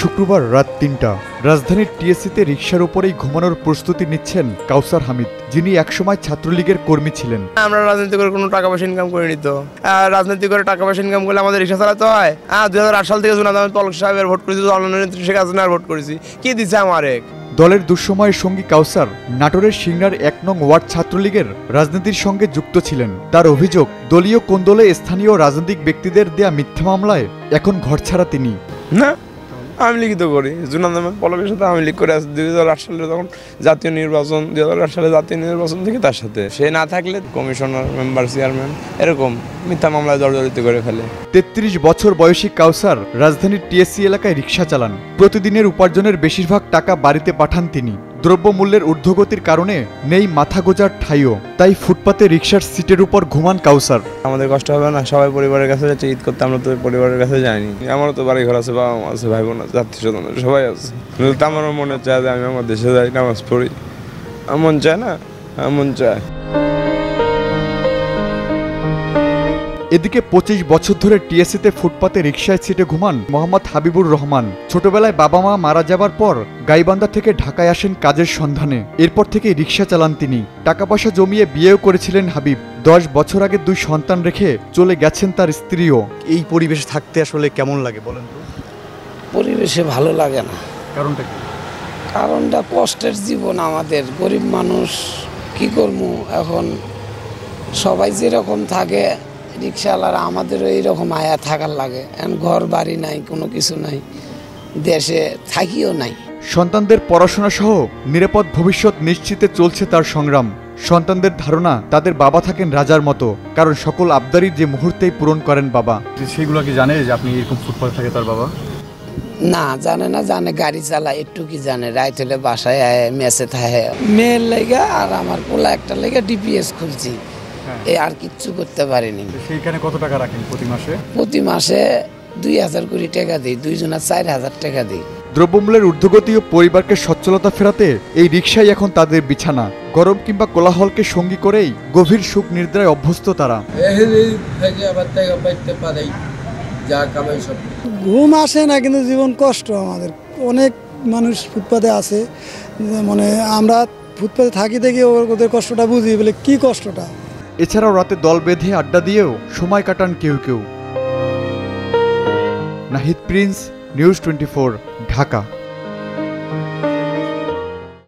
শুক্রবার রাত ৩টা রাজধানীর টিএসসিতে রিকশার উপরেই ঘুমানোর প্রস্তুতি নিচ্ছেন কাউসার হামিদ, যিনি একসময় ছাত্রলীগের কর্মী ছিলেন। আমরা রাজনীতি করে কোনো টাকা পয়সা ইনকাম করিনি তো। রাজনীতি করে টাকা পয়সা ইনকাম করলে আমাদের রিক্সা চালাতে হয়। 2008 সাল থেকে আমি তলক সাহেবের ভোট করেছি, নেত্রী শেখ হাসিনার ভোট করেছি। কি দিচ্ছে আমার এক দলের দুঃসময়ের সঙ্গী কাউসার নাটোরের সিংড়ার ১ নং ওয়ার্ড ছাত্রলীগের রাজনীতির সঙ্গে যুক্ত ছিলেন। তার অভিযোগ, দলীয় কোন্দলে স্থানীয় রাজনৈতিক ব্যক্তিদের দেয়া মিথ্যা মামলায় এখন ঘরছাড়া তিনি। না, আমি লিখিত করি জুনান আহমেদ পল্লবীর সাথে আমি লিখ করে আছি 2008 সালে, তখন জাতীয় নির্বাচন 2008 সালে জাতীয় নির্বাচন থেকে তার সাথে সে না থাকলে কমিশনার, মেম্বার, চেয়ারম্যান এরকম মিথ্যা মামলায় জর্জরিত করে ফেলে। ৩৩ বছর বয়সী কাউসার রাজধানীর টিএসসি এলাকায় রিকশা চালান। প্রতিদিনের উপার্জনের বেশিরভাগ টাকা বাড়িতে পাঠান তিনি। দ্রব্যমূল্যের ঊর্ধ্বগতির কারণে নেই মাথা গোজার ঠাইও, তাই ফুটপাতে রিকশার সিটের উপর ঘুমান কাউসার। আমাদের কষ্ট হবে না, সবাই পরিবারের কাছে যাচ্ছে ঈদ করতে, আমরা তো পরিবারের কাছে যাইনি। আমারও তো বাড়ি ঘর আছে, বাবা মা আছে, ভাই বোন আছে, আত্মীয় স্বজন সবাই আছে। আমারও মনে চায় যে আমি আমার দেশে যাই, নামাজ পড়ি। মন চায় না, মন চায়। এদিকে ২৫ বছর ধরে টিএসসিতে ফুটপাতে রিকশায় সিটে ঘুমান মোহাম্মদ হাবিবুর রহমান। ছোটবেলায় বাবা মা মারা যাবার পর গাইবান্ধা থেকে ঢাকায় আসেন কাজের সন্ধানে। এরপর থেকে রিকশা চালান তিনি। টাকা পয়সা জমিয়ে বিয়েও করেছিলেন হাবিব। 10 বছর আগে 2 সন্তান রেখে চলে গেছেন তার স্ত্রীও। এই পরিবেশে থাকতে আসলে কেমন লাগে বলেন তো? পরিবেশে ভালো লাগে না। কারণটা কি? কারণটা কষ্টের জীবন আমাদের, গরিব মানুষ, কি করবো এখন। সবাই যেরকম থাকে রিক্সাওয়ালারা, আমাদেরও এইরকম আয়া থাকার লাগে। এখন ঘর বাড়ি নাই, কোনো কিছু নাই, দেশে থাকিও নাই। সন্তানদের পড়াশোনা সহ নিরাপদ ভবিষ্যৎ নিশ্চিতে চলছে তার সংগ্রাম। সন্তানদের ধারণা তাদের বাবা থাকেন রাজার মতো, কারণ সকল আবদারি যে মুহূর্তেই পূরণ করেন বাবা। সেইগুলো কি জানে যে আপনি এরকম ফুটপাতে থাকে তার বাবা? না, জানে না। জানে গাড়ি চালায়, একটু কি জানে। রাত হলে বাসায় আয়, মেসে থাকে। মেয়ের লেগা আর আমার পোলা একটা লেগা ডিপিএস খুলছি, এই আর কিচ্ছু করতে পারিনি। সেইখানে কত টাকা রাখেন প্রতি মাসে? প্রতি মাসে 2000 করে টাকা দিই, 2 জনের 4000 টাকা দিই। দ্রব্যমূল্যের ঊর্ধ্বগতি ও পরিবারকে সচ্ছলতা ফেরাতে এই রিকশাই এখন তাদের বিছানা। গরম কিংবা কোলাহলকে সঙ্গী করেই গভীর সুখ নিদ্রায় অভ্যস্ত তারা। ঘুম আসে না, কিন্তু জীবন কষ্ট আমাদের। অনেক মানুষ ফুটপাতে আছে, মানে আমরা ফুটপাতে থাকি দেখি ওদের কষ্টটা বুঝি, বলে কি কষ্টটা। এছাড়াও রাতে দল বেঁধে আড্ডা দিয়েও সময় কাটান কেউ কেউ। Nahid Prince, news 24, Dhaka.